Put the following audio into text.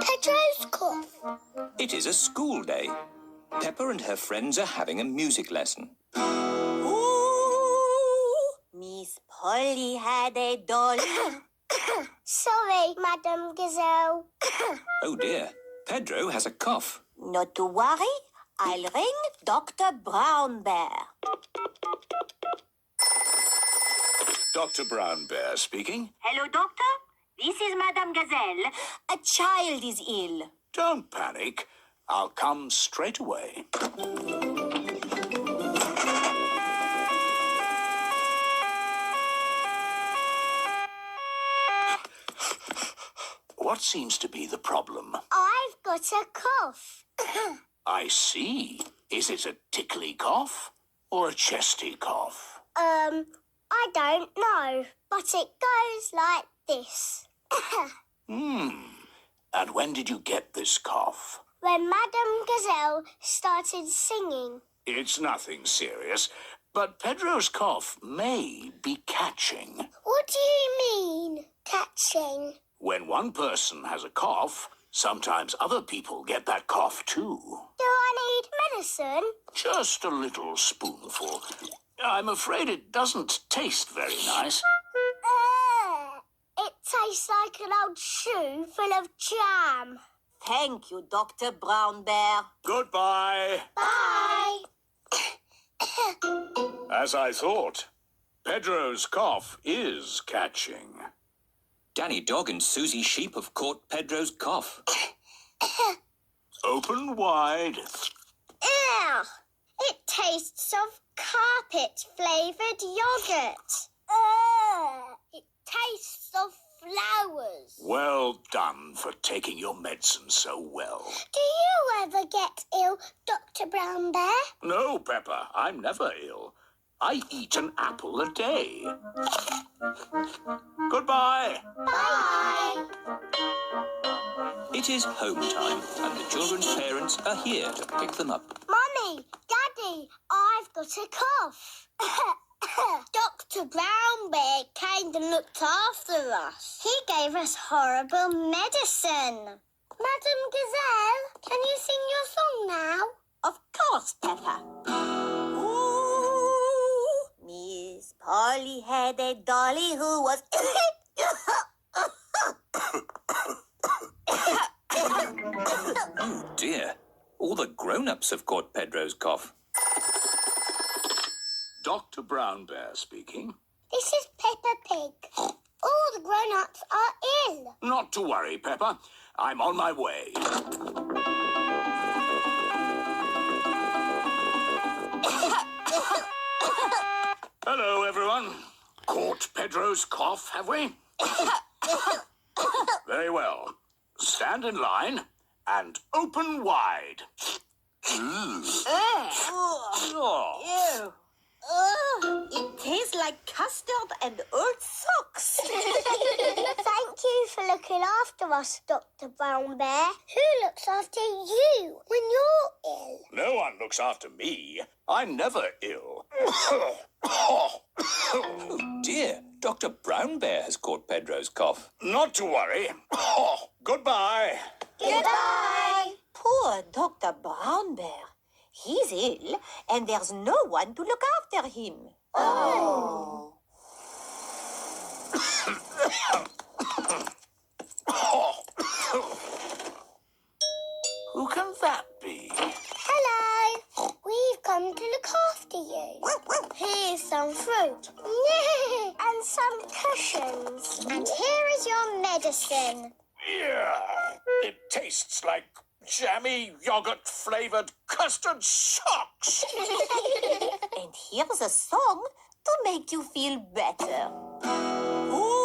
Pedro's cough. It is a school day. Peppa and her friends are having a music lesson. Ooh, Miss Polly had a doll. Sorry, Madam Gazelle. Oh dear, Pedro has a cough. Not to worry, I'll ring Dr. Brown Bear. Dr. Brown Bear speaking. Hello, Doctor. This is Madame Gazelle. A child is ill. Don't panic. I'll come straight away. What seems to be the problem? I've got a cough. I see. Is it a tickly cough or a chesty cough? I don't know, but it goes like this. And when did you get this cough? When Madame Gazelle started singing. It's nothing serious, but Pedro's cough may be catching. What do you mean, catching? When one person has a cough, sometimes other people get that cough too. Do I need medicine? Just a little spoonful. I'm afraid it doesn't taste very nice. It tastes like an old shoe full of jam. Thank you, Dr. Brown Bear. Goodbye. Bye. As I thought, Pedro's cough is catching. Danny Dog and Susie Sheep have caught Pedro's cough. Open wide. Ew! It tastes of carpet-flavoured yoghurt. It tastes of flowers. Well done for taking your medicine so well. Do you ever get ill, Dr. Brown Bear? No, Peppa, I'm never ill. I eat an apple a day. Goodbye. Bye. It is home time and the children's parents are here to pick them up. Mummy, Daddy, I've got a cough. Dr. Brown Bear came and looked after us. He gave us horrible medicine. Madam Gazelle, can you sing your song now? Of course, Peppa. Ooh, Miss Polly had a dolly who was... Oh dear, all the grown-ups have caught Pedro's cough. Dr. Brown Bear speaking. This is Peppa Pig. All the grown-ups are ill. Not to worry, Peppa. I'm on my way. Hello, everyone. Caught Pedro's cough, have we? Very well. Stand in line and open wide. Ew. Oh. It tastes like custard and old socks. Thank you for looking after us, Dr. Brown Bear. Who looks after you when you're ill? No one looks after me. I'm never ill. Oh dear, Dr. Brown Bear has caught Pedro's cough. Not to worry. Goodbye. Goodbye. Poor Dr. Brown Bear. He's ill, and there's no one to look after him. Oh. Who can that be? Hello. We've come to look after you. Here's some fruit. And some cushions. And here is your medicine. Yeah, it tastes like jammy yogurt-flavoured custard socks. And here's a song to make you feel better. Ooh,